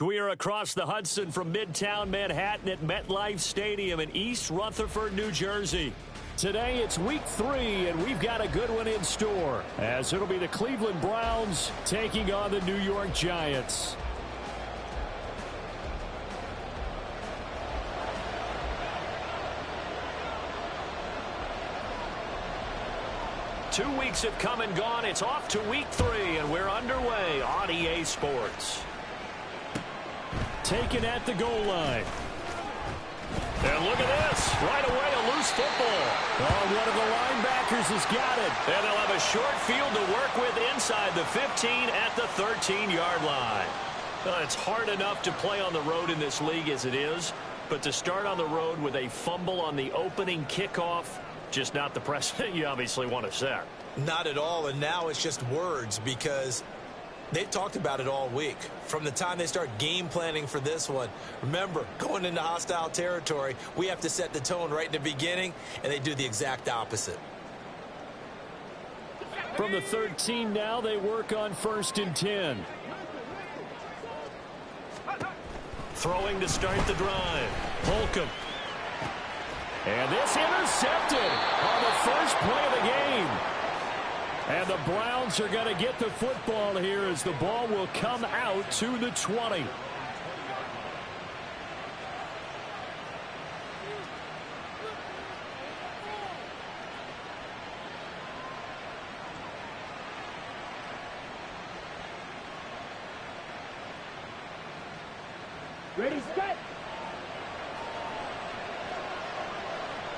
We are across the Hudson from Midtown Manhattan at MetLife Stadium in East Rutherford, New Jersey. Today it's week 3, and we've got a good one in store, as it'll be the Cleveland Browns taking on the New York Giants. Two weeks have come and gone. It's off to week 3, and we're underway on EA Sports. Taken at the goal line. And look at this. Right away, a loose football. Oh, one of the linebackers has got it. And they'll have a short field to work with inside the 15 at the 13-yard line. It's hard enough to play on the road in this league as it is, but to start on the road with a fumble on the opening kickoff, just not the precedent you obviously want to set. Not at all, and now it's just words because they've talked about it all week. From the time they start game planning for this one, remember, going into hostile territory, we have to set the tone right in the beginning, and they do the exact opposite. From the 13 now, they work on 1st and 10. Throwing to start the drive. Holcomb. And this intercepted on the first play of the game. And the Browns are going to get the football here as the ball will come out to the 20. Ready, set.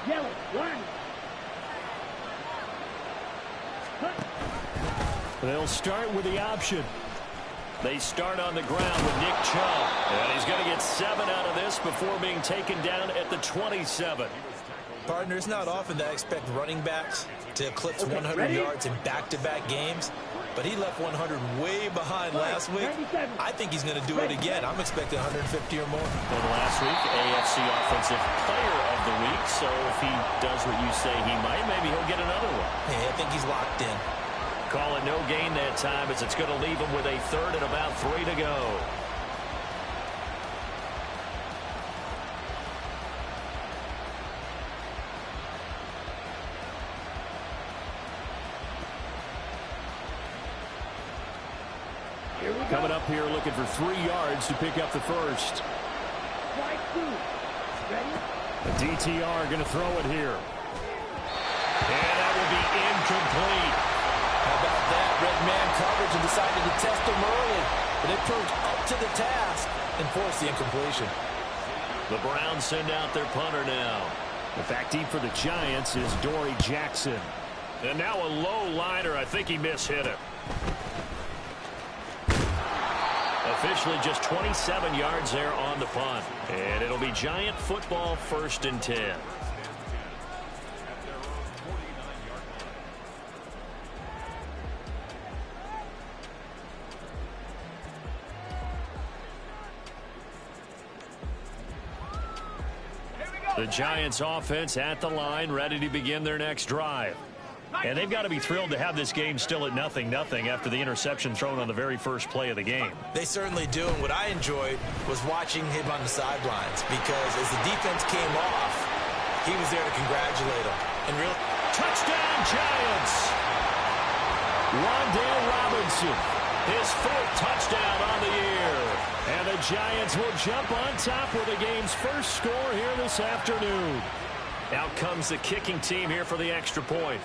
Yellow, line. They'll start with the option. They start on the ground with Nick Chubb. And he's going to get 7 out of this before being taken down at the 27. Partner, it's not often that I expect running backs to eclipse 100 yards in back-to-back games, but he left 100 way behind last week. I think he's going to do it again. I'm expecting 150 or more. And last week, AFC Offensive Player of the Week, so if he does what you say he might, maybe he'll get another one. Hey, I think he's locked in. Call it no gain that time as it's going to leave him with a 3rd and about 3 to go. Coming up here looking for 3 yards to pick up the first. The DTR going to throw it here. And that will be incomplete. How about that? Red man coverage and decided to test them early. But it proved up to the task and forced the incompletion. The Browns send out their punter now. Back deep for the Giants is Dory Jackson. And now a low liner. I think he mishit it. Officially just 27 yards there on the punt. And it'll be Giant football 1st and 10. The Giants offense at the line, ready to begin their next drive. And they've got to be thrilled to have this game still at 0-0 after the interception thrown on the very first play of the game. They certainly do, and what I enjoyed was watching him on the sidelines because as the defense came off, he was there to congratulate them. And real touchdown, Giants! Wan'Dale Robinson, his 4th touchdown on the year. And the Giants will jump on top with the game's first score here this afternoon. Out comes the kicking team here for the extra point.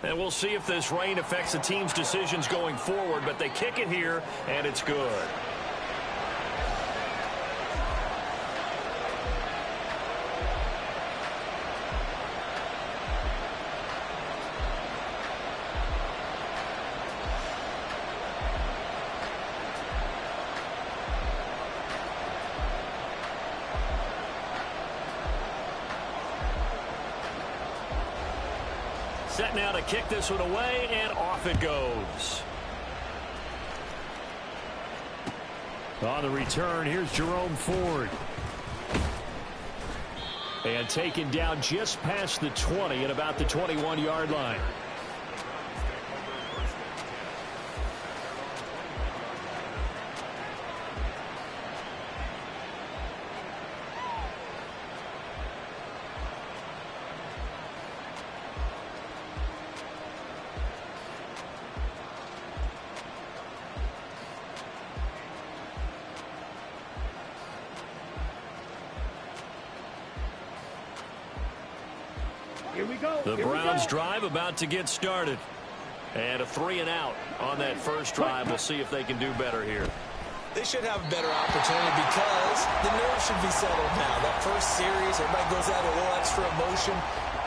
And we'll see if this rain affects the team's decisions going forward, but they kick it here, and it's good. Set now to kick this one away, and off it goes. On the return, here's Jerome Ford. And taken down just past the 20 at about the 21-yard line. Here we go. The Browns drive about to get started. And a 3-and-out on that first drive. We'll see if they can do better here. They should have a better opportunity because the nerves should be settled now. That first series, everybody goes out a little extra emotion.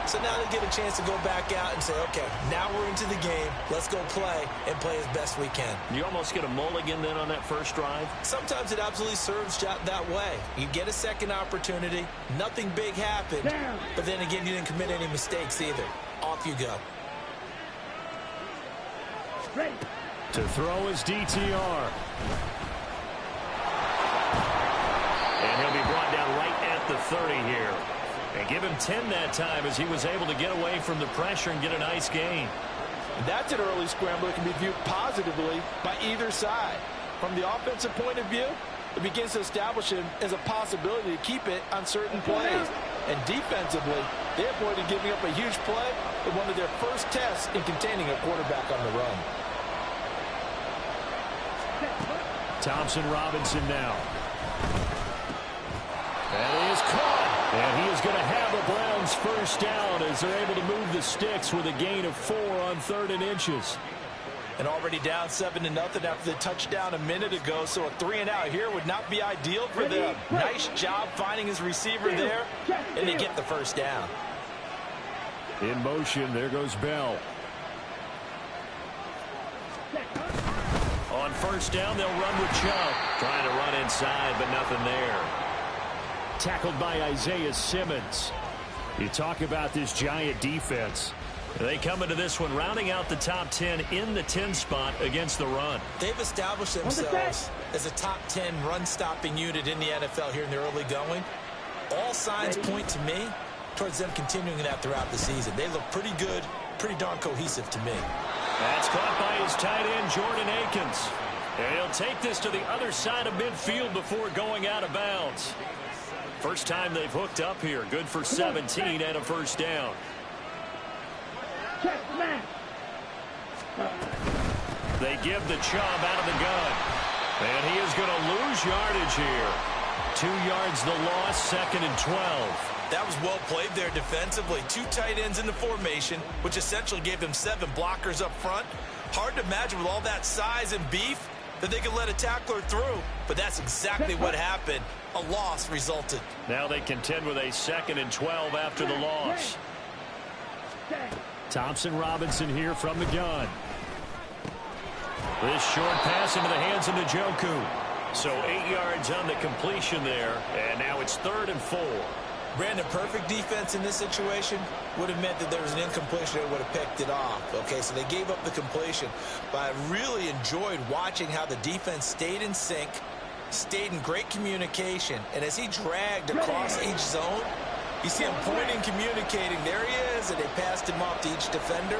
So now they get a chance to go back out and say, okay, now we're into the game. Let's go play and play as best we can. You almost get a mulligan then on that first drive? Sometimes it absolutely serves that way. You get a second opportunity. Nothing big happened. But then again, you didn't commit any mistakes either. Off you go. Ready. To throw his DTR. And he'll be brought down right at the 30 here. And give him 10 that time as he was able to get away from the pressure and get a nice gain. And that's an early scramble that can be viewed positively by either side. From the offensive point of view, it begins to establish him as a possibility to keep it on certain plays. And defensively, they avoided giving up a huge play in one of their first tests in containing a quarterback on the run. Thompson Robinson now. And he is caught. And he is going to have a Browns first down as they're able to move the sticks with a gain of 4 on 3rd and inches. And already down 7-0 after the touchdown a minute ago. So a 3-and-out here would not be ideal for them. Nice job finding his receiver there. And they get the first down. In motion, there goes Bell. On first down, they'll run with Chubb. Trying to run inside, but nothing there. Tackled by Isaiah Simmons. You talk about this giant defense. They come into this one rounding out the top 10 in the 10 spot against the run. They've established themselves as a top 10 run-stopping unit in the NFL here in the early going. All signs point to me towards them continuing that throughout the season. They look pretty good, pretty darn cohesive to me. That's caught by his tight end, Jordan Akins. And he'll take this to the other side of midfield before going out of bounds. First time they've hooked up here. Good for 17 and a first down. They give the Chubb out of the gun. And he is going to lose yardage here. 2 yards the loss, 2nd and 12. That was well played there defensively. 2 tight ends in the formation, which essentially gave them 7 blockers up front. Hard to imagine with all that size and beef that they could let a tackler through. But that's exactly what happened. A loss resulted. Now they contend with a 2nd and 12 after the loss. Thompson Robinson here from the gun. This short pass into the hands of Njoku. So 8 yards on the completion there. And now it's 3rd and 4. Brandon, perfect defense in this situation would have meant that there was an incompletion that would have picked it off. Okay, so they gave up the completion. But I really enjoyed watching how the defense stayed in sync, stayed in great communication. And as he dragged across each zone, you see him pointing, communicating. There he is, and they passed him off to each defender.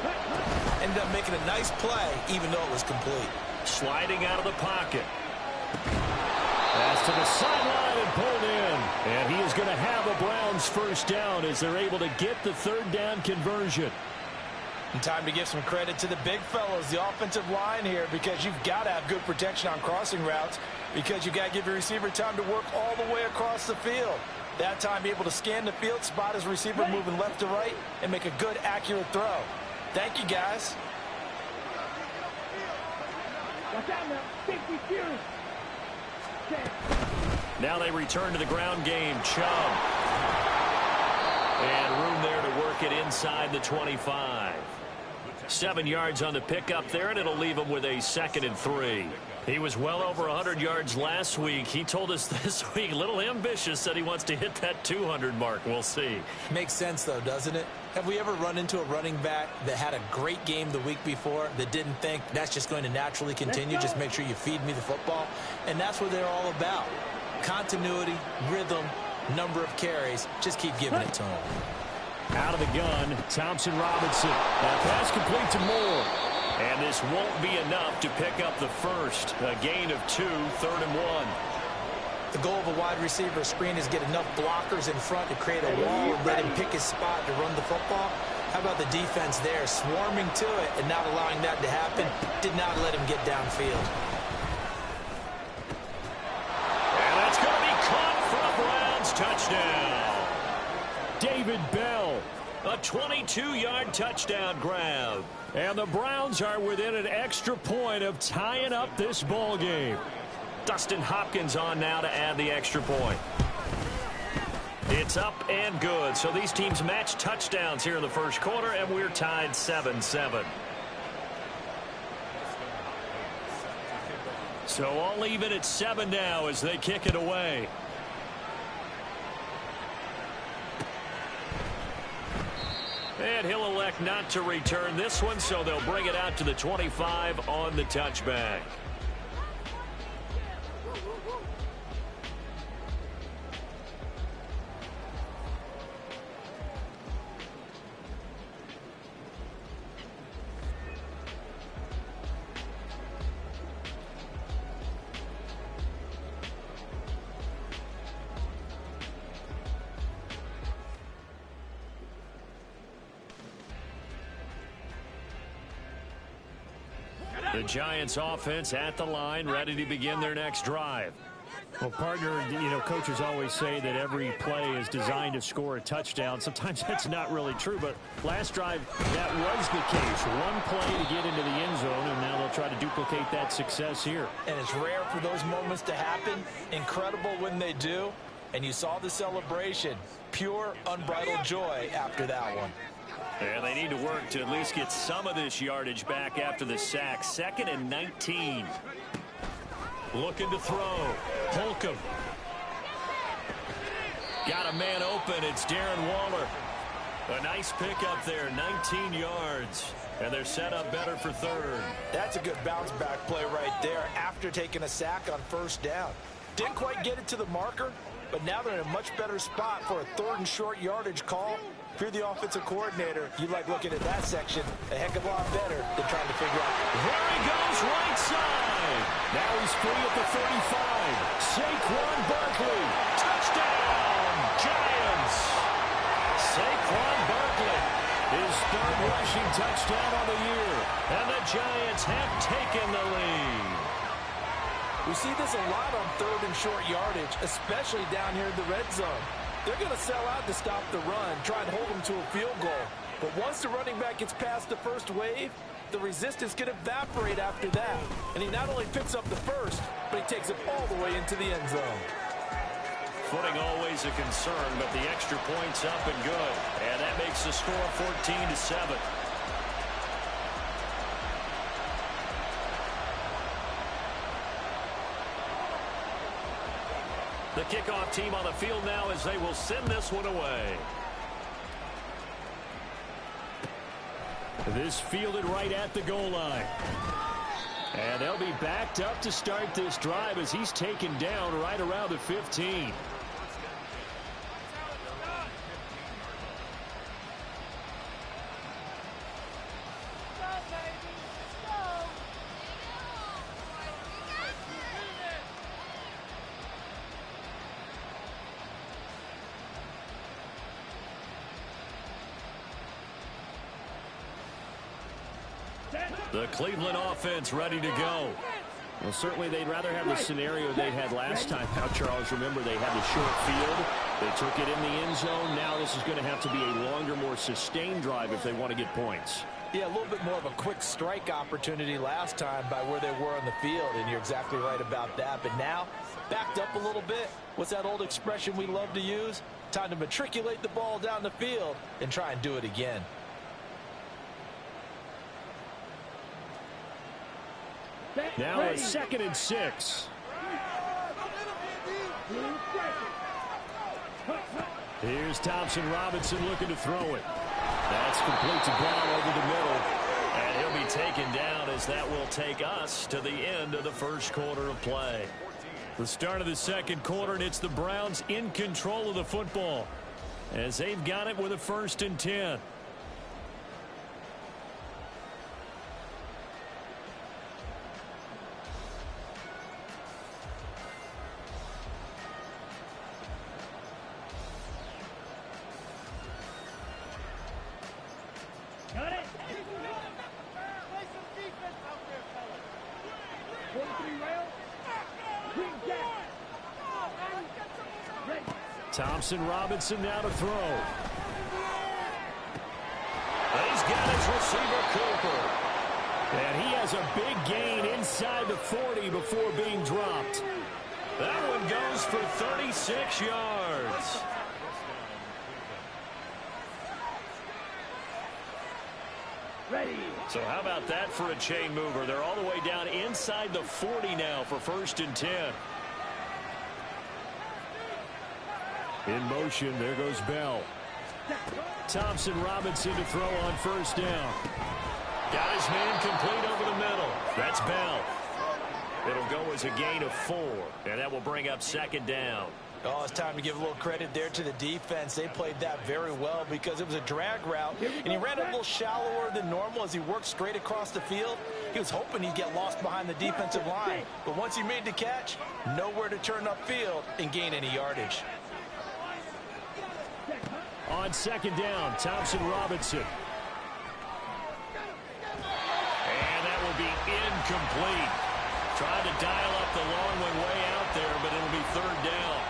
Ended up making a nice play, even though it was complete. Sliding out of the pocket. Pass to the sideline and pulled in. And he is going to have a Browns first down as they're able to get the 3rd down conversion. And time to give some credit to the big fellows, the offensive line here, because you've got to have good protection on crossing routes, because you've got to give your receiver time to work all the way across the field. That time, be able to scan the field, spot his receiver moving left to right, and make a good, accurate throw. Thank you, guys. Watch out now. Safety furious. Now they return to the ground game. Chubb. And room there to work it inside the 25. 7 yards on the pickup there, and it'll leave him with a 2nd and 3. He was well over 100 yards last week. He told us this week, a little ambitious, said he wants to hit that 200 mark. We'll see. Makes sense, though, doesn't it? Have we ever run into a running back that had a great game the week before that didn't think that's just going to naturally continue? Just make sure you feed me the football. And that's what they're all about. Continuity, rhythm, number of carries. Just keep giving it to him. Out of the gun, Thompson Robinson. That pass complete to Moore. And this won't be enough to pick up the first. A gain of 2, 3rd and 1. The goal of a wide receiver screen is get enough blockers in front to create a wall and let him pick his spot to run the football. How about the defense there, swarming to it and not allowing that to happen? Did not let him get downfield. And that's going to be caught for a Browns touchdown. David Bell, a 22-yard touchdown grab. And the Browns are within an extra point of tying up this ball game. Dustin Hopkins on now to add the extra point. It's up and good. So these teams match touchdowns here in the first quarter, and we're tied 7-7. So all even at 7 now as they kick it away. And he'll elect not to return this one, so they'll bring it out to the 25 on the touchback. The Giants offense at the line, ready to begin their next drive. Well, partner, coaches always say that every play is designed to score a touchdown. Sometimes that's not really true, but last drive, that was the case. One play to get into the end zone, and now they'll try to duplicate that success here. And it's rare for those moments to happen. Incredible when they do. And you saw the celebration. Pure, unbridled joy after that one. And they need to work to at least get some of this yardage back after the sack. 2nd and 19. Looking to throw. Holcomb. Got a man open. It's Darren Waller. A nice pickup there. 19 yards. And they're set up better for 3rd. That's a good bounce back play right there after taking a sack on 1st down. Didn't quite get it to the marker, but now they're in a much better spot for a 3rd and short yardage call. If you're the offensive coordinator, you like looking at that section a heck of a lot better than trying to figure out. There he goes, right side. Now he's free at the 35. Saquon Barkley. Touchdown, Giants. Saquon Barkley. His 3rd rushing touchdown on the year. And the Giants have taken the lead. We see this a lot on 3rd and short yardage, especially down here in the red zone. They're going to sell out to stop the run, try and hold them to a field goal. But once the running back gets past the first wave, the resistance can evaporate after that. And he not only picks up the first, but he takes it all the way into the end zone. Footing always a concern, but the extra point's up and good. And that makes the score 14-7. The kickoff team on the field now as they will send this one away. This fielded right at the goal line. And they'll be backed up to start this drive as he's taken down right around the 15. The Cleveland offense ready to go. Well, certainly they'd rather have the scenario they had last time out, Charles. Remember, they had the short field. They took it in the end zone. Now this is going to have to be a longer, more sustained drive if they want to get points. Yeah, a little bit more of a quick strike opportunity last time by where they were on the field, and you're exactly right about that. But now, backed up a little bit. What's that old expression we love to use? Time to matriculate the ball down the field and try and do it again. Now a 2nd and 6. Here's Thompson Robinson looking to throw it. That's complete to Brown over the middle. And he'll be taken down as that will take us to the end of the first quarter of play. The start of the second quarter, and it's the Browns in control of the football as they've got it with a 1st and 10. Thompson Robinson now to throw. Browns receiver Cooper. And he has a big gain inside the 40 before being dropped. That one goes for 36 yards. Ready. So how about that for a chain mover? They're all the way down inside the 40 now for 1st and 10. In motion, there goes Bell. Thompson Robinson to throw on 1st down. Got his man complete over the middle. That's Bell. It'll go as a gain of 4, and that will bring up 2nd down. Oh, it's time to give a little credit there to the defense. They played that very well because it was a drag route, and he ran a little shallower than normal as he worked straight across the field. He was hoping he'd get lost behind the defensive line, but once he made the catch, nowhere to turn upfield and gain any yardage. On 2nd down, Thompson Robinson. And that will be incomplete. Trying to dial up the long one way out there, but it'll be 3rd down.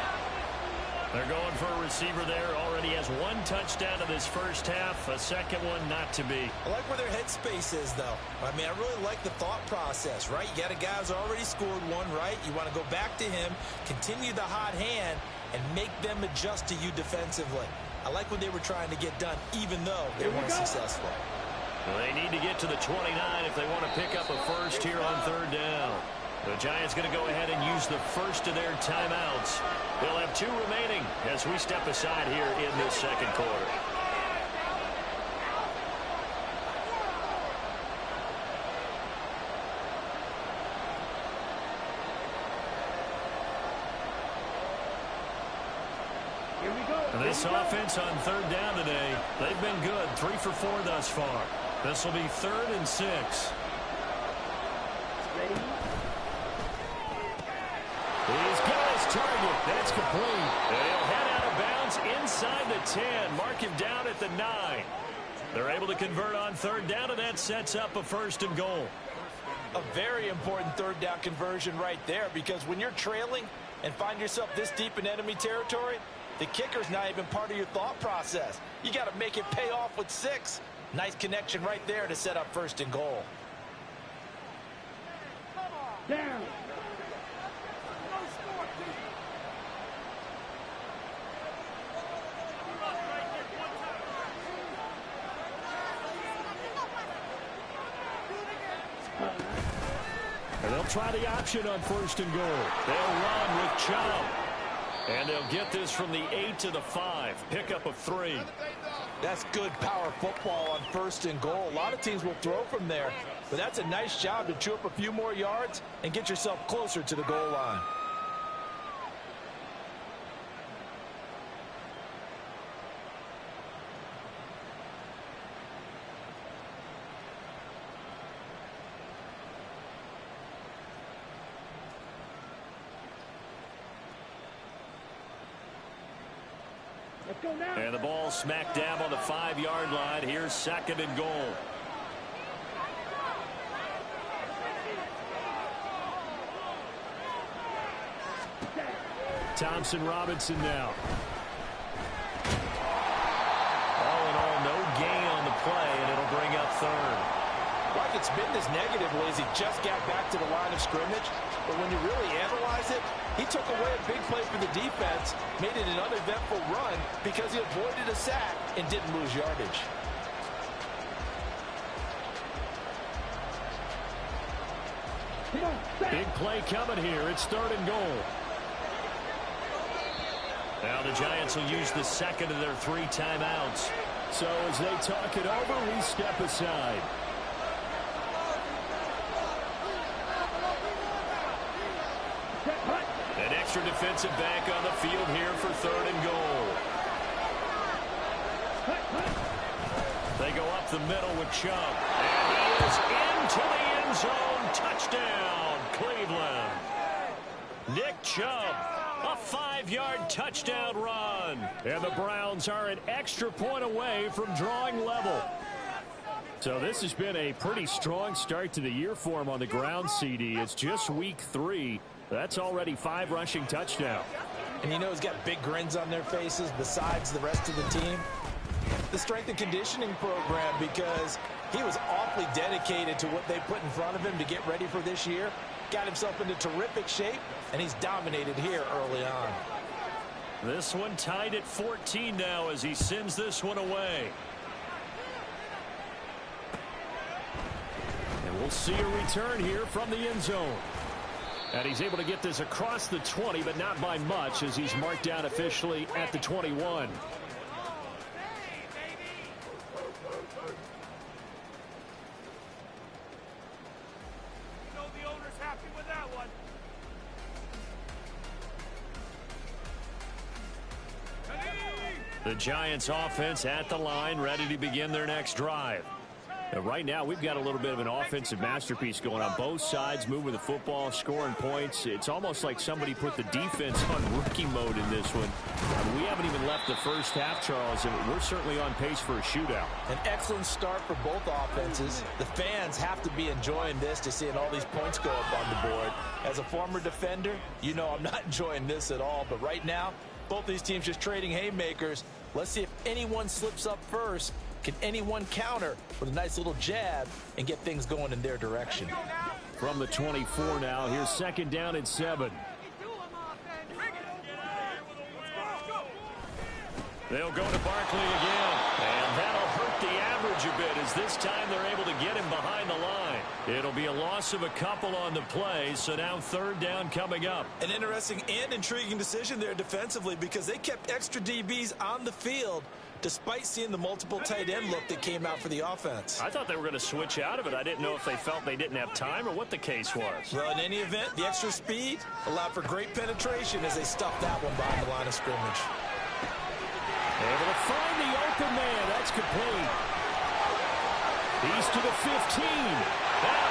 They're going for a receiver there. Already has 1 touchdown in this first half. A second one not to be. I like where their headspace is, though. I mean, I really like the thought process, right? You got a guy who's already scored 1, right? You want to go back to him, continue the hot hand, and make them adjust to you defensively. I like what they were trying to get done, even though they weren't successful. Well, they need to get to the 29 if they want to pick up a first here on 3rd down. The Giants going to go ahead and use the first of their timeouts. They'll have 2 remaining as we step aside here in this 2nd quarter. Here we go. And this offense on 3rd down today, they've been good. 3 for 4 thus far. This will be 3rd and 6. Ready. He's got his target. That's complete. They'll head out of bounds inside the 10. Mark him down at the 9. They're able to convert on 3rd down, and that sets up a 1st and goal. A very important 3rd down conversion right there, because when you're trailing and find yourself this deep in enemy territory, the kicker's not even part of your thought process. You got to make it pay off with 6. Nice connection right there to set up 1st and goal. Down. And they'll try the option on 1st and goal. They'll run with Chubb. And they'll get this from the 8 to the 5. Pickup of 3. That's good power football on 1st and goal. A lot of teams will throw from there, but that's a nice job to chew up a few more yards and get yourself closer to the goal line. Let's go now. And the ball smack dab on the 5-yard line. Here's 2nd and goal. Thompson Robinson now. All in all, no gain on the play, and it'll bring up 3rd. Like it's been this negatively as he just got back to the line of scrimmage, but when you really analyze it, he took away a big play for the defense, made it an uneventful run because he avoided a sack and didn't lose yardage. Come on. Big play coming here. It's 3rd and goal. Now the Giants will use the 2nd of their 3 timeouts. So as they talk it over, we step aside. An extra defensive back on the field here for 3rd and goal. They go up the middle with Chubb. And he is into the end zone. Touchdown, Cleveland. Nick Chubb, a 5-yard touchdown run. And the Browns are an extra point away from drawing level. So this has been a pretty strong start to the year for him on the ground, CD. It's just week 3. That's already 5 rushing touchdowns. And you know he's got big grins on their faces besides the rest of the team. the strength and conditioning program because he was awfully dedicated to what they put in front of him to get ready for this year. Got himself into terrific shape, and he's dominated here early on. This one tied at 14 now as he sends this one away. And we'll see a return here from the end zone. And he's able to get this across the 20, but not by much as he's marked down officially at the 21. The Giants offense at the line, ready to begin their next drive. Right now, we've got a little bit of an offensive masterpiece going on both sides, moving the football, scoring points. It's almost like somebody put the defense on rookie mode in this one. We haven't even left the first half, Charles, and we're certainly on pace for a shootout. An excellent start for both offenses. The fans have to be enjoying this to seeing all these points go up on the board. As a former defender, you know I'm not enjoying this at all, but right now, both these teams just trading haymakers. Let's see if anyone slips up first. Can anyone counter with a nice little jab and get things going in their direction? From the 24 now, here's second down and 7. They'll go to Barkley again, and that'll hurt the average a bit as this time they're able to get him behind the line. It'll be a loss of a couple on the play, so now third down coming up. An interesting and intriguing decision there defensively because they kept extra DBs on the field despite seeing the multiple tight end look that came out for the offense. I thought they were going to switch out of it. I didn't know if they felt they didn't have time or what the case was. Well, in any event, the extra speed allowed for great penetration as they stuffed that one behind the line of scrimmage. Able to find the open man. That's complete. He's to the 15. And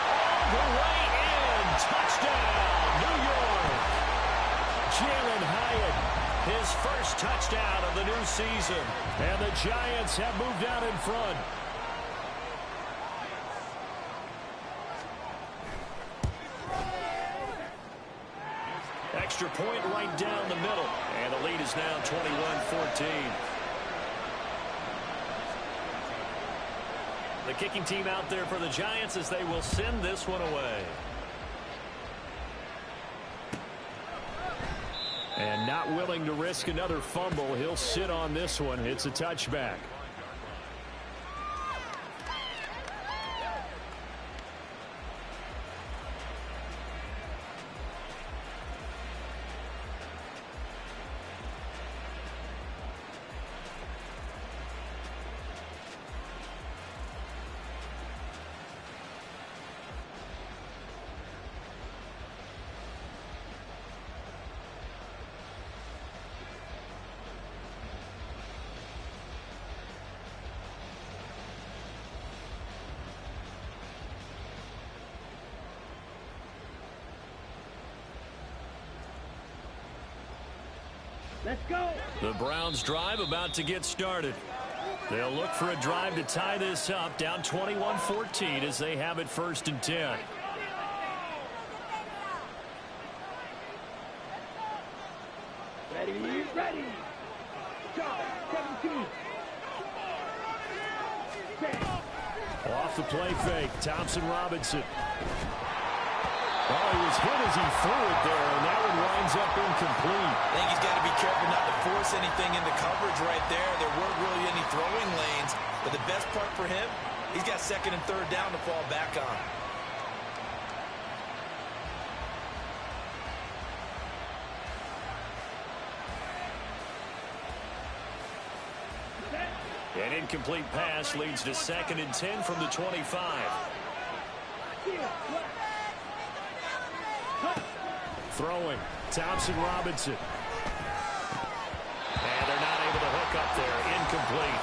all the way in. Touchdown, New York. Jalen Hyatt, his first touchdown of the new season. And the Giants have moved out in front. Extra point right down the middle. And the lead is now 21-14. The kicking team out there for the Giants as they will send this one away. And not willing to risk another fumble. He'll sit on this one. It's a touchback. Let's go. The Browns drive about to get started. They'll look for a drive to tie this up, down 21-14 as they have it first and 10. Ready, ready. Charge, 17. Off the play fake, Thompson Robinson. Oh, he was hit as he threw it there, and that one winds up incomplete. I think he's got to be careful not to force anything into coverage right there. There weren't really any throwing lanes, but the best part for him, he's got second and third down to fall back on. An incomplete pass leads to second and 10 from the 25. Throwing, Thompson Robinson. And they're not able to hook up there. Incomplete.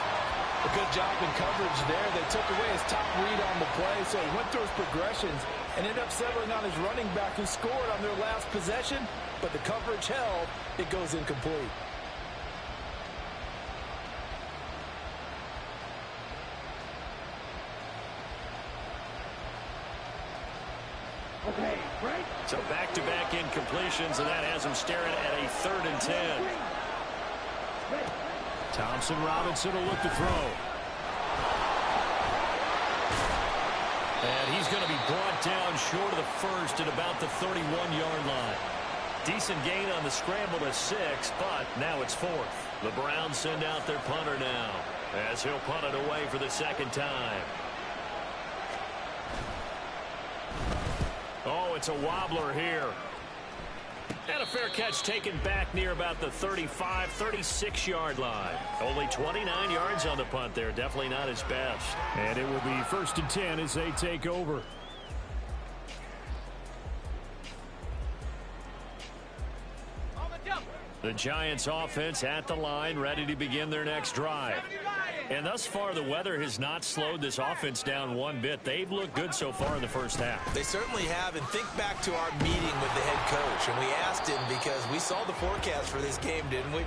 A good job in coverage there. They took away his top read on the play, so he went through his progressions and ended up settling on his running back who scored on their last possession, but the coverage held. It goes incomplete. Okay, right. So back-to-back incompletions, and that has him staring at a third and 10. Thompson Robinson will look to throw. And he's going to be brought down short of the first at about the 31-yard line. Decent gain on the scramble to 6, but now it's 4th. The Browns send out their punter now as he'll punt it away for the second time. Oh, it's a wobbler here. And a fair catch taken back near about the 35, 36-yard line. Only 29 yards on the punt there. Definitely not his best. And it will be 1st and 10 as they take over. The Giants offense at the line, ready to begin their next drive. And thus far, the weather has not slowed this offense down one bit. They've looked good so far in the first half. They certainly have, and think back to our meeting with the head coach, and we asked him because we saw the forecast for this game, didn't we?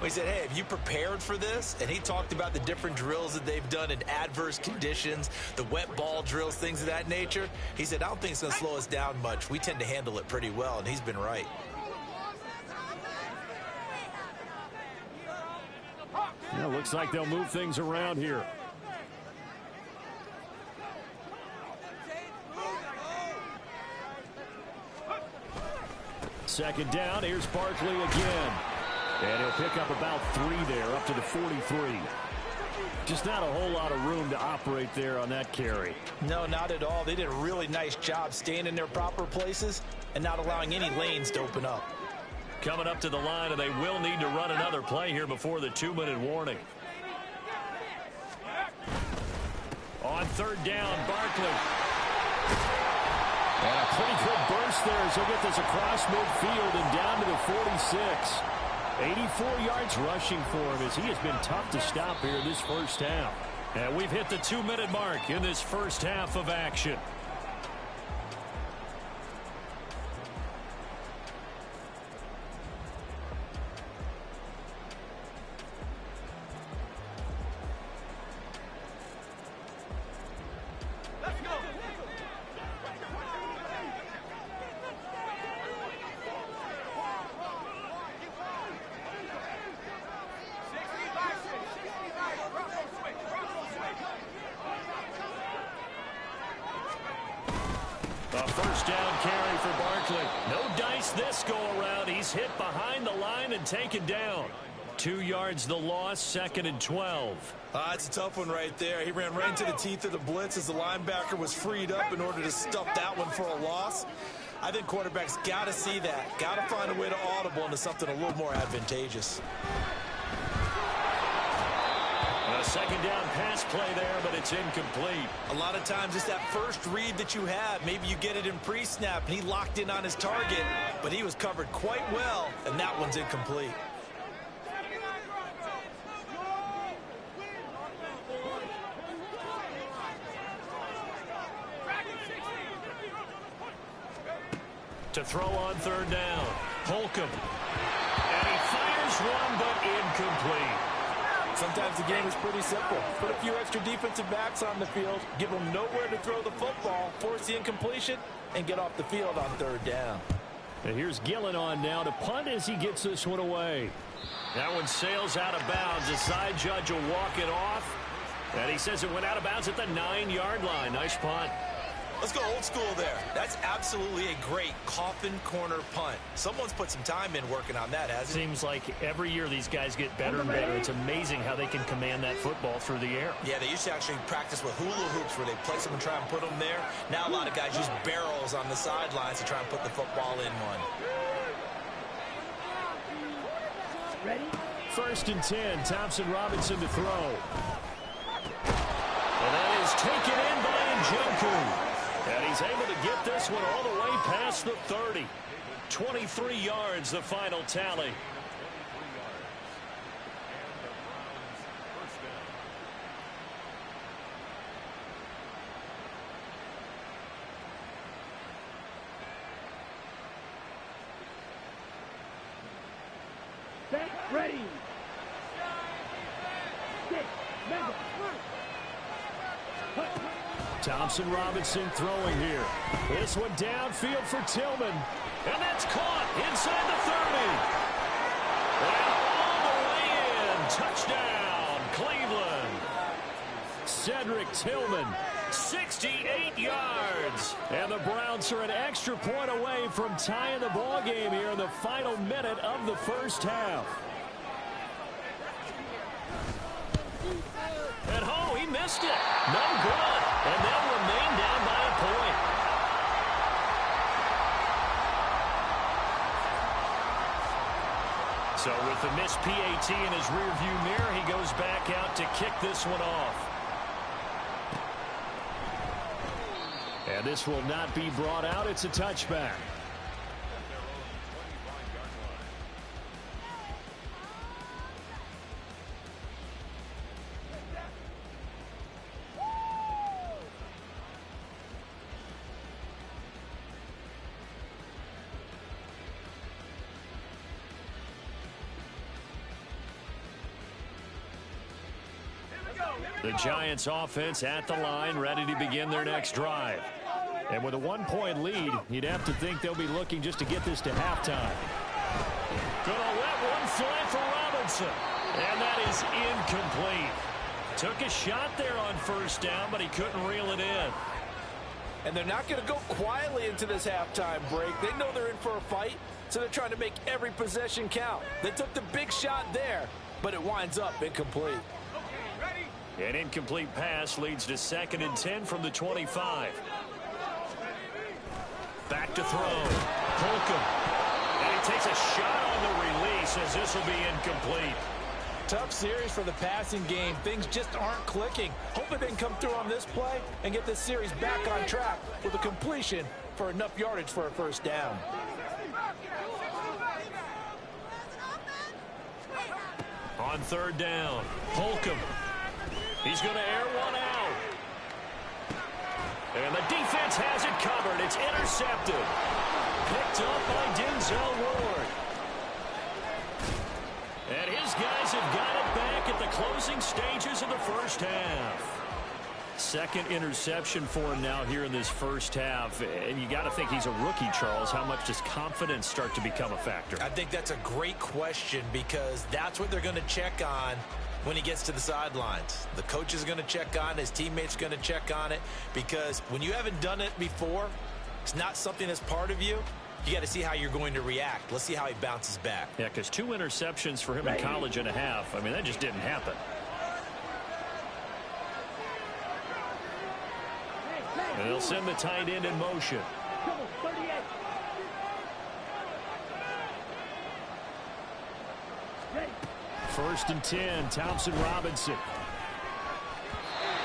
We said, hey, have you prepared for this? And he talked about the different drills that they've done in adverse conditions, the wet ball drills, things of that nature. He said, I don't think it's going to slow us down much. We tend to handle it pretty well, and he's been right. Yeah, looks like they'll move things around here. Second down. Here's Barkley again. And he'll pick up about 3 there, up to the 43. Just not a whole lot of room to operate there on that carry. No, not at all. They did a really nice job staying in their proper places and not allowing any lanes to open up. Coming up to the line, and they will need to run another play here before the 2-minute warning. On 3rd down, Barkley. And a pretty good burst there as he'll get this across midfield and down to the 46. 84 yards rushing for him as he has been tough to stop here this first half. And we've hit the 2-minute mark in this first half of action. Taken down. 2 yards the loss, 2nd and 12. It's a tough one right there. He ran right into the teeth of the blitz as the linebacker was freed up in order to stuff that one for a loss. I think quarterbacks got to see that. Got to find a way to audible into something a little more advantageous. A 2nd down pass play there, but it's incomplete. A lot of times it's that first read that you have. Maybe you get it in pre-snap, and he locked in on his target, but he was covered quite well, and that one's incomplete. To throw on 3rd down, Holcomb. And he fires one, but incomplete. Sometimes the game is pretty simple. Put a few extra defensive backs on the field, give them nowhere to throw the football, force the incompletion, and get off the field on 3rd down. And here's Gillen on now to punt as he gets this one away. That one sails out of bounds. The side judge will walk it off. And he says it went out of bounds at the 9-yard line. Nice punt. Let's go old school there. That's absolutely a great coffin corner punt. Someone's put some time in working on that, hasn't it? Seems like every year these guys get better and better. It's amazing how they can command that football through the air. Yeah, they used to actually practice with hula hoops where they place them and try and put them there. Now a lot of guys use barrels on the sidelines to try and put the football in one. Ready? 1st and 10. Thompson Robinson to throw. And that is taken in by Njoku. And he's able to get this one all the way past the 30. 23 yards, the final tally. Set, ready. 6, member. Thompson Robinson throwing here. This one downfield for Tillman. And that's caught inside the 30. And all the way in. Touchdown, Cleveland. Cedric Tillman. 68 yards. And the Browns are an extra point away from tying the ball game here in the final minute of the first half. And oh, he missed it. No good. And they'll remain down by a point. So with the missed PAT in his rearview mirror, he goes back out to kick this one off. And this will not be brought out. It's a touchback. The Giants offense at the line, ready to begin their next drive. And with a 1-point lead, you'd have to think they'll be looking just to get this to halftime. Gonna let one fly for Robinson. And that is incomplete. Took a shot there on first down, but he couldn't reel it in. And they're not going to go quietly into this halftime break. They know they're in for a fight, so they're trying to make every possession count. They took the big shot there, but it winds up incomplete. An incomplete pass leads to 2nd and 10 from the 25. Back to throw. Holcomb. And he takes a shot on the release as this will be incomplete. Tough series for the passing game. Things just aren't clicking. Hoping they can come through on this play and get this series back on track with a completion for enough yardage for a first down. On 3rd down, Holcomb. He's going to air one out. And the defense has it covered. It's intercepted. Picked up by Denzel Ward. And his guys have got it back at the closing stages of the first half. 2nd interception for him now here in this first half. And you got to think he's a rookie, Charles. How much does confidence start to become a factor? I think that's a great question because that's what they're going to check on when he gets to the sidelines. The coach is going to check on it. His teammates are going to check on it because when you haven't done it before, it's not something that's part of you. You got to see how you're going to react. Let's see how he bounces back. Yeah, because 2 interceptions for him in college and a half. I mean, that just didn't happen. And they'll send the tight end in motion. 38. Ready. 1st and 10, Thompson Robinson.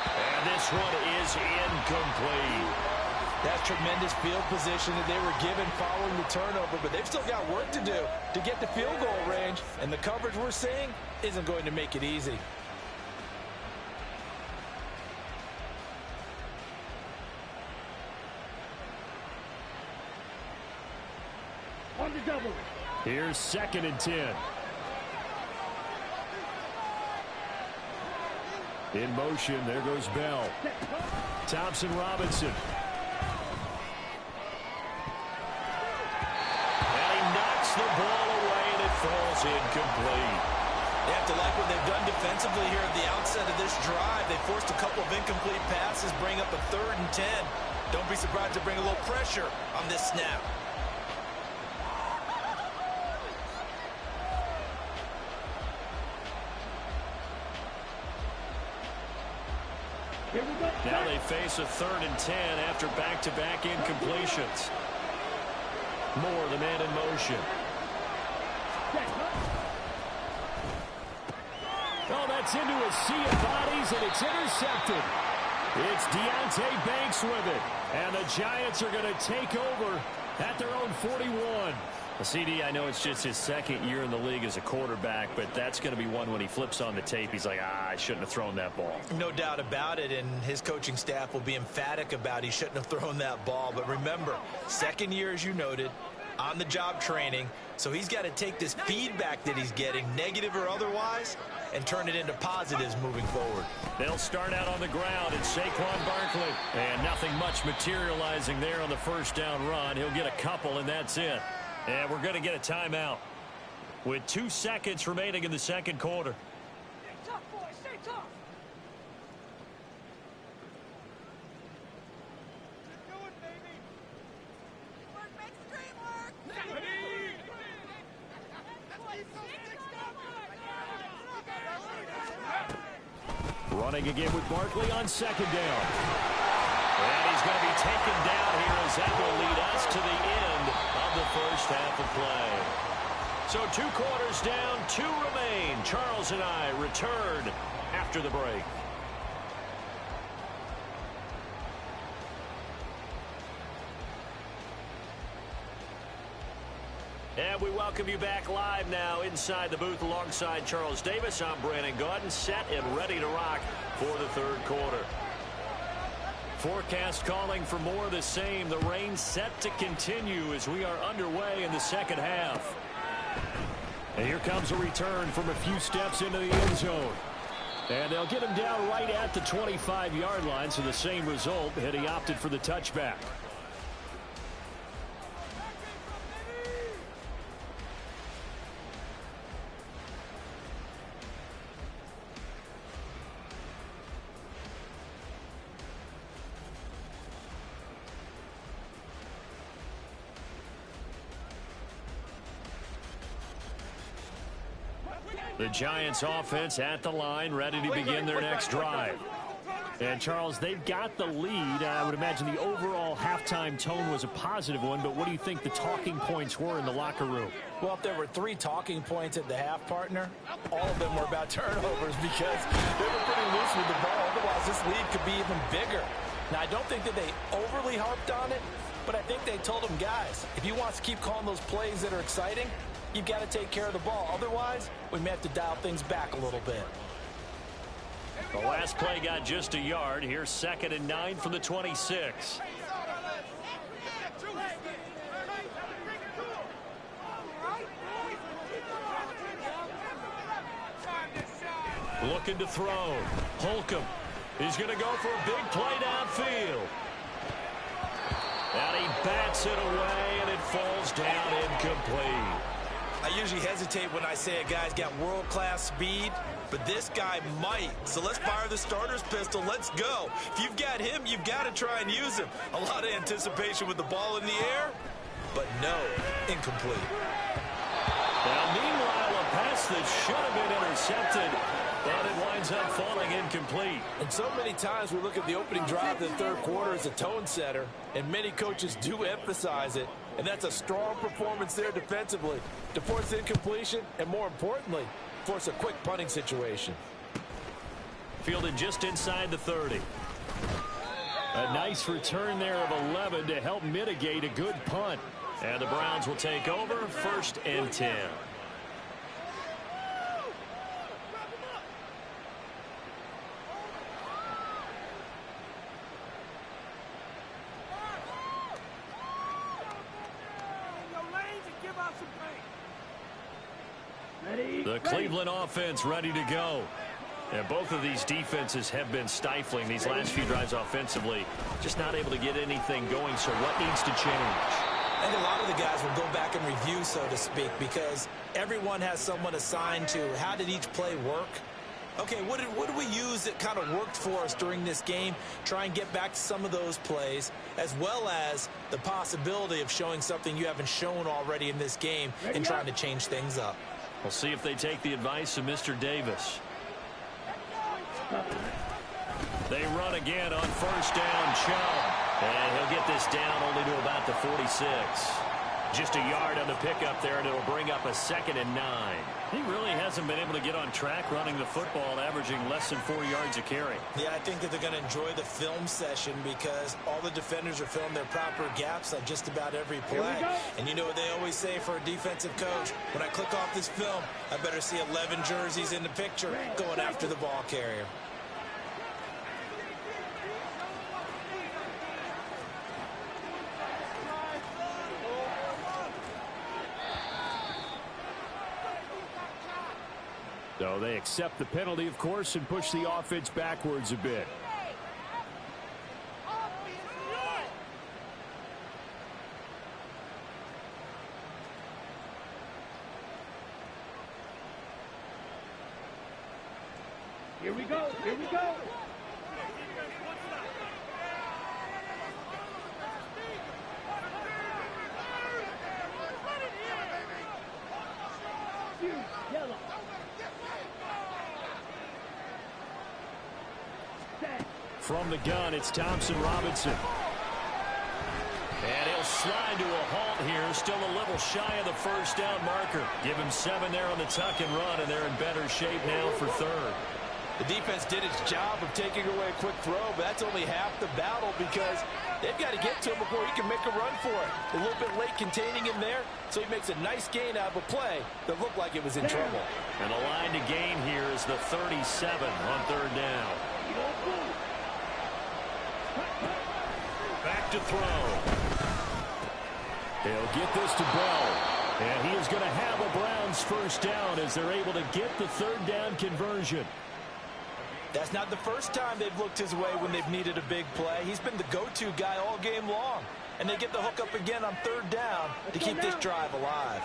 And this one is incomplete. That's tremendous field position that they were given following the turnover, but they've still got work to do to get the field goal range, and the coverage we're seeing isn't going to make it easy. On the double. Here's 2nd and 10. In motion, there goes Bell. Thompson Robinson. And he knocks the ball away, and it falls incomplete. They have to like what they've done defensively here at the outset of this drive. They forced a couple of incomplete passes, bring up a 3rd and 10. Don't be surprised to bring a little pressure on this snap. Now they face a 3rd and 10 after back-to-back incompletions. Moore, the man in motion. Oh, that's into a sea of bodies, and it's intercepted. It's Deontay Banks with it. And the Giants are going to take over at their own 41. CD, I know it's just his 2nd year in the league as a quarterback, but that's going to be one when he flips on the tape. He's like, I shouldn't have thrown that ball. No doubt about it, and his coaching staff will be emphatic about he shouldn't have thrown that ball. But remember, 2nd year, as you noted, on-the-job training, so he's got to take this feedback that he's getting, negative or otherwise, and turn it into positives moving forward. They'll start out on the ground, and Saquon Barkley. And nothing much materializing there on the first down run. He'll get a couple, and that's it. And we're going to get a timeout with 2 seconds remaining in the 2nd quarter. Stay tough, boys. Stay tough. Running again with Barkley on second down. And he's going to be taken down here as that will lead us to the end of the first half of play. So 2 quarters down, 2 remain. Charles and I return after the break. And we welcome you back live now inside the booth alongside Charles Davis. I'm Brandon Gaudin, set and ready to rock for the third quarter. Forecast calling for more of the same. The rain set to continue as we are underway in the second half. And here comes a return from a few steps into the end zone. And they'll get him down right at the 25-yard line, so the same result, had he opted for the touchback. The Giants offense at the line, ready to begin their next drive. And, Charles, they've got the lead. I would imagine the overall halftime tone was a positive one, but what do you think the talking points were in the locker room? Well, if there were 3 talking points at the half, partner, all of them were about turnovers because they were pretty loose with the ball. Otherwise, this lead could be even bigger. Now, I don't think that they overly harped on it, but I think they told them, guys, if you want us to keep calling those plays that are exciting, you've got to take care of the ball. Otherwise, we may have to dial things back a little bit. The last play got just a yard. Here's 2nd and 9 from the 26. Looking to throw. Holcomb. He's going to go for a big play downfield. And he bats it away, and it falls down incomplete. I usually hesitate when I say a guy's got world-class speed, but this guy might. So let's fire the starter's pistol. Let's go. If you've got him, you've got to try and use him. A lot of anticipation with the ball in the air, but no, incomplete. Now, meanwhile, a pass that should have been intercepted, but it winds up falling incomplete. And so many times we look at the opening drive of the third quarter as a tone setter, and many coaches do emphasize it. And that's a strong performance there defensively to force incompletion and, more importantly, force a quick punting situation. Fielded just inside the 30. A nice return there of 11 to help mitigate a good punt. And the Browns will take over 1st and 10. The Cleveland offense ready to go. And both of these defenses have been stifling these last few drives offensively. Just not able to get anything going, so what needs to change? I think a lot of the guys will go back and review, so to speak, because everyone has someone assigned to how did each play work. Okay, what did we use that kind of worked for us during this game? Try and get back to some of those plays, as well as the possibility of showing something you haven't shown already in this game and trying to change things up. We'll see if they take the advice of Mr. Davis. They run again on 1st down, Chubb. And he'll get this down only to about the 46. Just a yard on the pickup there, and it'll bring up a 2nd and 9. He really hasn't been able to get on track running the football, averaging less than 4 yards a carry. Yeah, I think that they're going to enjoy the film session because all the defenders are filling their proper gaps on just about every play. And you know what they always say for a defensive coach? When I click off this film, I better see 11 jerseys in the picture going after the ball carrier. So they accept the penalty, of course, and push the offense backwards a bit. Here we go. Here we go. Yellow. From the gun, it's Thompson Robinson. And he'll slide to a halt here. Still a little shy of the first down marker. Give him 7 there on the tuck and run, and they're in better shape now for third. The defense did its job of taking away a quick throw, but that's only half the battle because they've got to get to him before he can make a run for it. A little bit late containing him there, so he makes a nice gain out of a play that looked like it was in trouble. And the line to gain here is the 37 on third down. Back to throw. They'll get this to Bell. And he is going to have a Browns first down as they're able to get the third down conversion. That's not the first time they've looked his way when they've needed a big play. He's been the go-to guy all game long. And they get the hook up again on third down to keep this drive alive.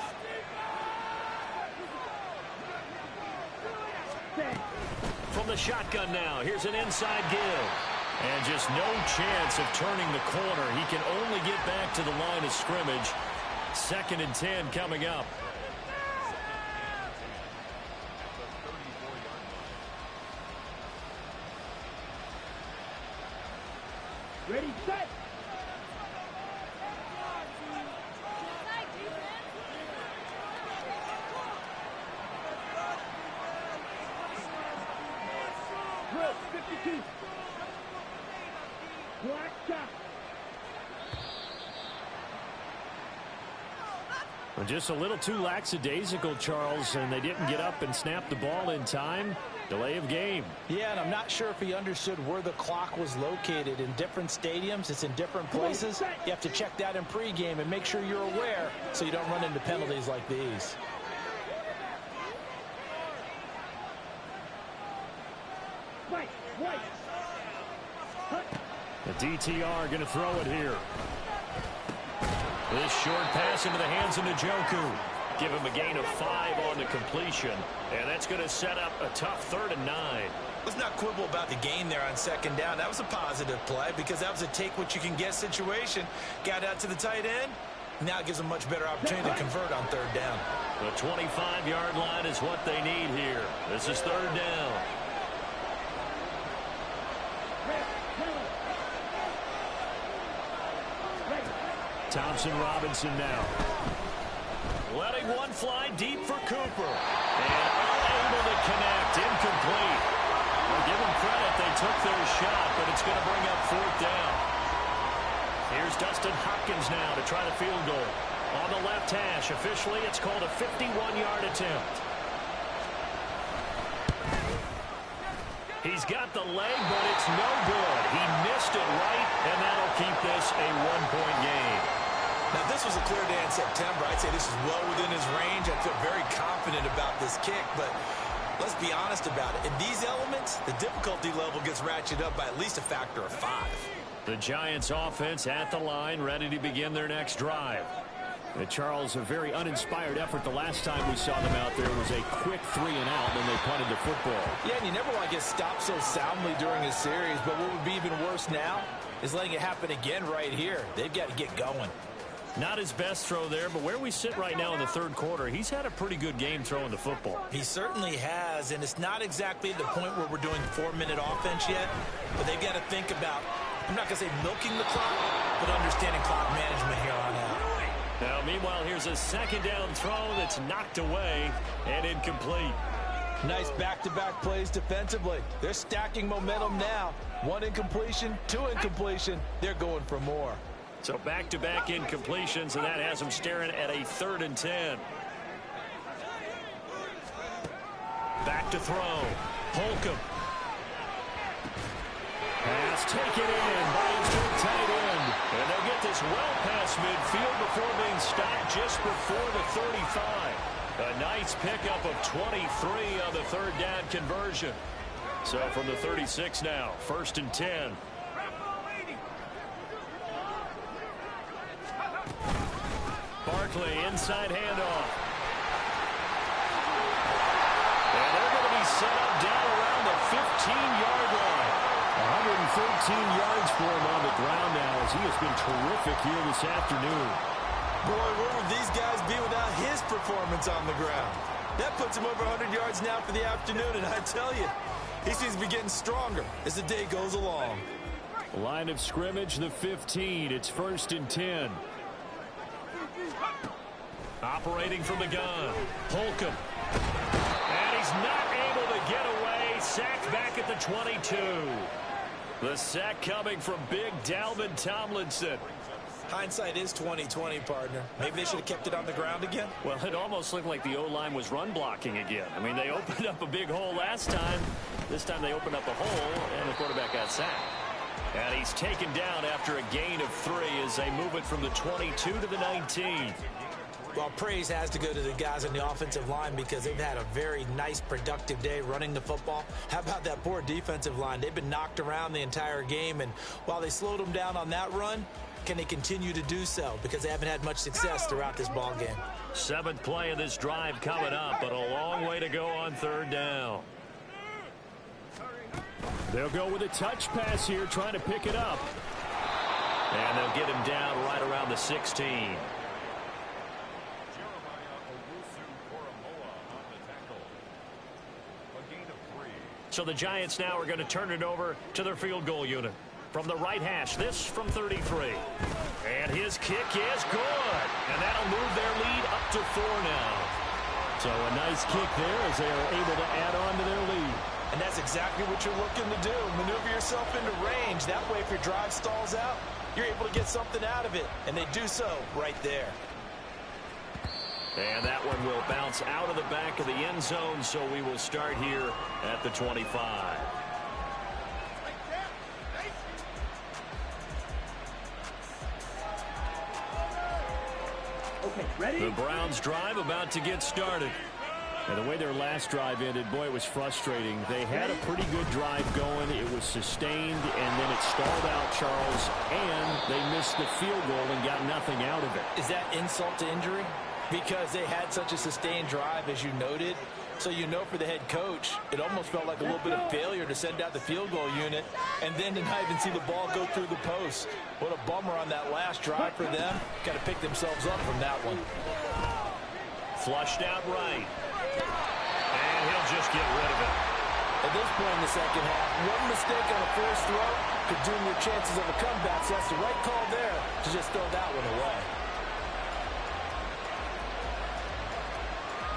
From the shotgun now, here's an inside give. And just no chance of turning the corner. He can only get back to the line of scrimmage. 2nd and 10 coming up. Ready, set. Drill, 52. Black shot. Well, just a little too lackadaisical, Charles, and they didn't get up and snap the ball in time. Delay of game. Yeah, and I'm not sure if he understood where the clock was located. In different stadiums, it's in different places. You have to check that in pregame and make sure you're aware so you don't run into penalties like these. White. The DTR going to throw it here. This short pass into the hands of Njoku. Give him a gain of 5 on the completion. And that's going to set up a tough 3rd and 9. Let's not quibble about the gain there on 2nd down. That was a positive play because that was a take-what-you-can-get situation. Got out to the tight end. Now it gives them much better opportunity to convert on 3rd down. The 25-yard line is what they need here. This is 3rd down. Thompson Robinson now. Letting one fly deep for Cooper. And unable to connect. Incomplete. Well, give them credit. They took their shot, but it's going to bring up 4th down. Here's Dustin Hopkins now to try the field goal. On the left hash, officially, it's called a 51-yard attempt. He's got the leg, but it's no good. He missed it right, and that'll keep this a 1-point game. Now, this was a clear day in September. I'd say this is well within his range. I feel very confident about this kick, but let's be honest about it. In these elements, the difficulty level gets ratcheted up by at least a factor of 5. The Giants offense at the line, ready to begin their next drive. Charles, a very uninspired effort. The last time we saw them out there was a quick 3 and out, and they punted the football. Yeah, and you never want to get stopped so soundly during a series, but what would be even worse now is letting it happen again right here. They've got to get going. Not his best throw there, but where we sit right now in the 3rd quarter, he's had a pretty good game throwing the football. He certainly has, and it's not exactly the point where we're doing 4-minute offense yet, but they've got to think about, I'm not going to say milking the clock, but understanding clock management here on out. Now, meanwhile, here's a 2nd down throw that's knocked away and incomplete. Nice back-to-back plays defensively. They're stacking momentum now. 1 incompletion, 2 incompletion. They're going for more. So back-to-back incompletions, and that has them staring at a 3rd and 10. Back to throw. Holcomb. Pass taken in by his good tight end. And they'll get this well past midfield before being stopped just before the 35. A nice pickup of 23 on the 3rd down conversion. So from the 36 now, 1st and 10. Barkley, inside handoff. And they're going to be set up down around the 15-yard line. 113 yards for him on the ground now as he has been terrific here this afternoon. Boy, where would these guys be without his performance on the ground? That puts him over 100 yards now for the afternoon, and I tell you, He seems to be getting stronger as the day goes along. Line of scrimmage, the 15. It's 1st and 10. Operating from the gun. Holcomb. And he's not able to get away. Sacked back at the 22. The sack coming from big Dalvin Tomlinson. Hindsight is 20/20, partner. Maybe they should have kept it on the ground again. Well, it almost looked like the O-line was run blocking again. I mean, they opened up a big hole last time. This time they opened up a hole, and the quarterback got sacked. And he's taken down after a gain of 3 as they move it from the 22 to the 19. Well, praise has to go to the guys on the offensive line because they've had a very nice, productive day running the football. How about that poor defensive line? They've been knocked around the entire game, and while they slowed them down on that run, can they continue to do so? Because they haven't had much success throughout this ball game. 7th play of this drive coming up, but a long way to go on 3rd down. They'll go with a touch pass here, trying to pick it up. And they'll get him down right around the 16. So the Giants now are going to turn it over to their field goal unit. From the right hash, this from 33. And his kick is good. And that'll move their lead up to 4 now. So a nice kick there as they are able to add on to their lead. And that's exactly what you're looking to do. Maneuver yourself into range. That way, if your drive stalls out, you're able to get something out of it. And they do so right there. And that one will bounce out of the back of the end zone, so we will start here at the 25. Okay, ready? The Browns drive about to get started. And the way their last drive ended, boy, it was frustrating. They had a pretty good drive going. It was sustained, and then it stalled out, Charles, and they missed the field goal and got nothing out of it. Is that insult to injury? Because they had such a sustained drive, as you noted. So you know for the head coach, it almost felt like a little bit of failure to send out the field goal unit and then to not even see the ball go through the post. What a bummer on that last drive for them. Got to pick themselves up from that one. Flushed out right. And he'll just get rid of it. At this point in the second half, one mistake on a forced throw could doom your chances of a comeback. So that's the right call there to just throw that one away.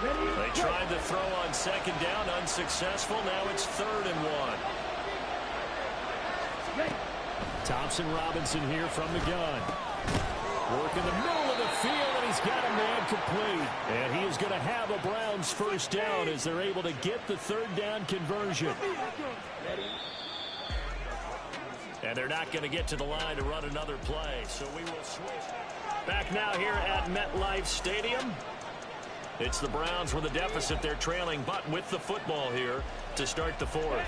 They tried to throw on 2nd down, unsuccessful. Now it's 3rd and 1. Thompson Robinson here from the gun. Work in the middle of the field, and he's got a man complete. And he is going to have a Browns 1st down as they're able to get the 3rd down conversion. And they're not going to get to the line to run another play, so we will switch. Back now here at MetLife Stadium. It's the Browns with a deficit. They're trailing, but with the football here to start the 4th.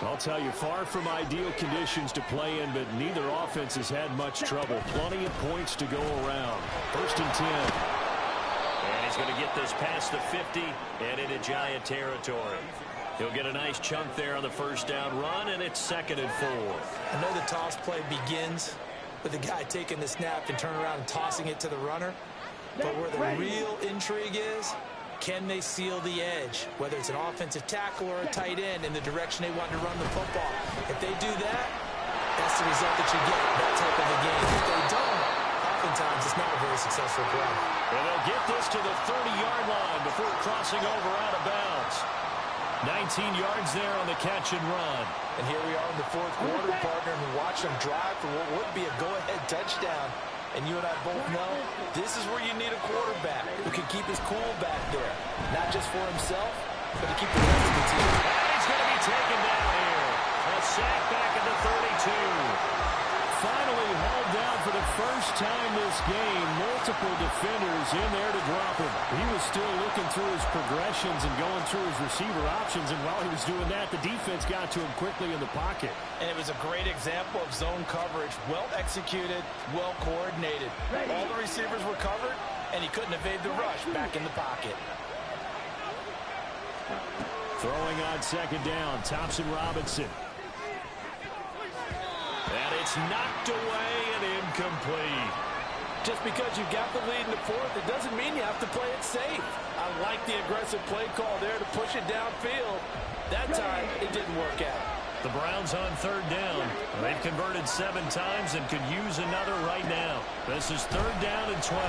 I'll tell you, far from ideal conditions to play in, but neither offense has had much trouble. Plenty of points to go around. 1st and 10. And he's going to get this past the 50 and into Giant territory. He'll get a nice chunk there on the 1st down run, and it's 2nd and 4. I know the toss play begins with the guy taking the snap and turning around and tossing it to the runner. But where the real intrigue is, can they seal the edge, whether it's an offensive tackle or a tight end, in the direction they want to run the football? If they do that, that's the result that you get, that type of a game. If they don't, oftentimes it's not a very successful play. And they'll get this to the 30-yard line before crossing over out of bounds. 19 yards there on the catch and run. And here we are in the 4th quarter, partner, and watch them drive for what would be a go-ahead touchdown. And you and I both know this is where you need a quarterback who can keep his cool back there. Not just for himself, but to keep the rest of the team. And he's going to be taken down here. A sack back at the 32. Finally hauled down for the first time this game. Multiple defenders in there to drop him. He was still looking through his progressions and going through his receiver options, and while he was doing that, the defense got to him quickly in the pocket. And it was a great example of zone coverage. Well executed, well coordinated. All the receivers were covered, and he couldn't evade the rush back in the pocket. Throwing on 2nd down, Thompson Robinson. And it's knocked away and incomplete. Just because you've got the lead in the 4th, it doesn't mean you have to play it safe. I like the aggressive play call there to push it downfield. That time, it didn't work out. The Browns on third down. They've converted 7 times and could use another right now. This is third down and 12.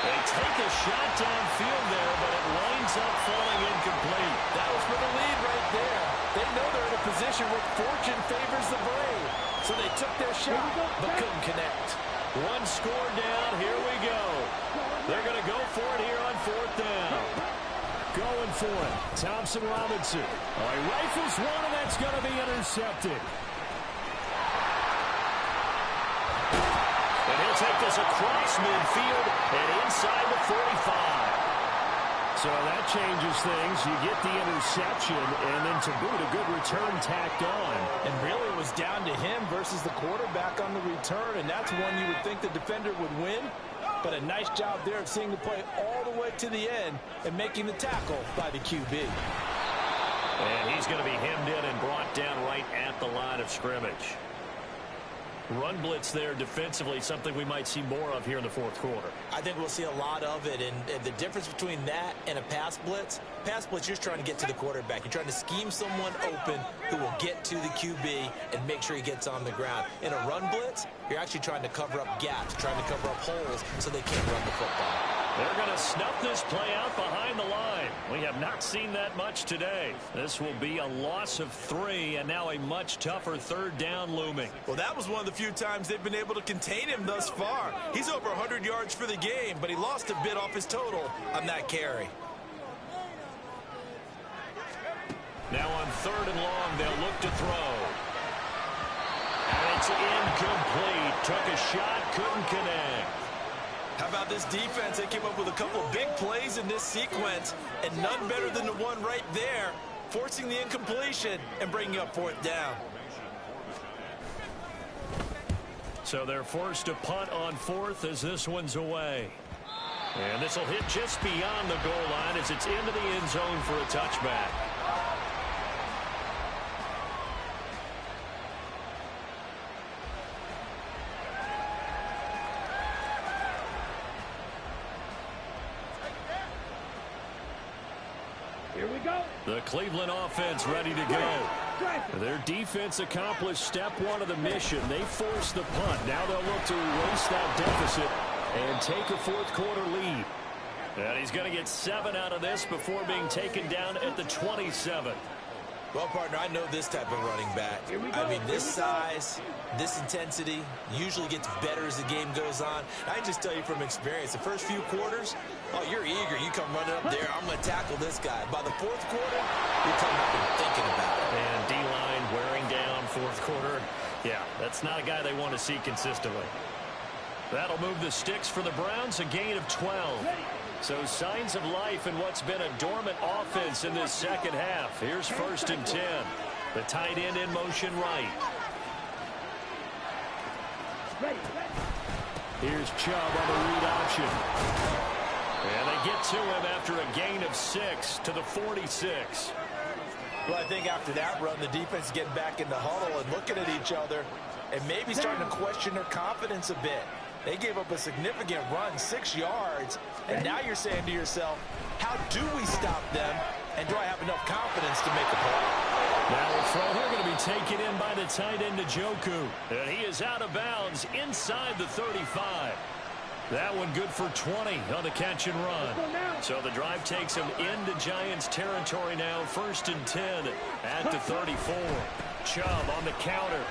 They take a shot downfield there, but it winds up falling incomplete. That was for the lead right there. They know they're in a position where fortune favors the brave. So they took their shot, but couldn't connect. One score down. Here we go. They're going to go for it here on fourth down. Going for it. Thompson Robinson. Oh, he rifles one, and that's going to be intercepted. And he'll take this across midfield and inside the 45. So that changes things. You get the interception, and then to boot, a good return tacked on. And really it was down to him versus the quarterback on the return, and that's one you would think the defender would win. But a nice job there of seeing the play all the way to the end and making the tackle by the QB. And he's going to be hemmed in and brought down right at the line of scrimmage. Run blitz there defensively, something we might see more of here in the fourth quarter. I think we'll see a lot of it, and the difference between that and a pass blitz, you're just trying to get to the quarterback. You're trying to scheme someone open who will get to the QB and make sure he gets on the ground. In a run blitz, you're actually trying to cover up gaps, trying to cover up holes so they can't run the football. They're going to snuff this play out behind the line. We have not seen that much today. This will be a loss of 3, and now a much tougher third down looming. Well, that was one of the few times they've been able to contain him thus far. He's over 100 yards for the game, but he lost a bit off his total on that carry. Now on third and long, they'll look to throw. And it's incomplete. Took a shot, couldn't connect. How about this defense? They came up with a couple of big plays in this sequence, and none better than the one right there, forcing the incompletion and bringing up fourth down. So they're forced to punt on fourth as this one's away. And this will hit just beyond the goal line as it's into the end zone for a touchback. Here we go. The Cleveland offense ready to go. Their defense accomplished step 1 of the mission. They forced the punt. Now they'll look to erase that deficit and take a fourth quarter lead. And he's going to get 7 out of this before being taken down at the 27. Well, partner, I know this type of running back. I mean, this size, this intensity usually gets better as the game goes on. I just tell you from experience, the first few quarters, oh, you're eager. You come running up there. I'm going to tackle this guy. By the fourth quarter, you're coming up and thinking about it. And D-line wearing down fourth quarter. Yeah, that's not a guy they want to see consistently. That'll move the sticks for the Browns, a gain of 12. So signs of life in what's been a dormant offense in this second half. Here's first and 10. The tight end in motion right. Here's Chubb on the read option. And they get to him after a gain of 6 to the 46. Well, I think after that run, the defense getting back in the huddle and looking at each other and maybe starting to question their confidence a bit. They gave up a significant run, 6 yards, and now you're saying to yourself, how do we stop them, and do I have enough confidence to make a play? Now a throw here going to be taken in by the tight end Njoku. And he is out of bounds inside the 35. That one good for 20 on the catch and run. So the drive takes him into Giants territory now. First and 10 at the 34. Chubb on the counter.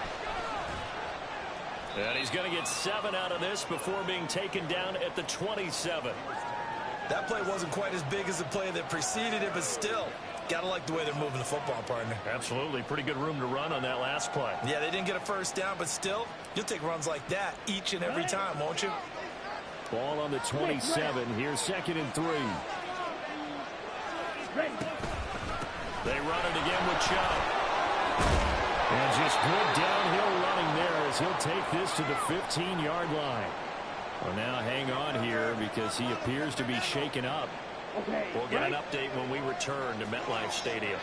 And he's going to get 7 out of this before being taken down at the 27. That play wasn't quite as big as the play that preceded it, but still, gotta like the way they're moving the football, partner. Absolutely. Pretty good room to run on that last play. Yeah, they didn't get a first down, but still, you'll take runs like that each and every time, won't you? Ball on the 27. Here's second and 3. They run it again with Chubb. And just good downhill running there as he'll take this to the 15-yard line. Well, now hang on here because he appears to be shaken up. We'll get an update when we return to MetLife Stadium.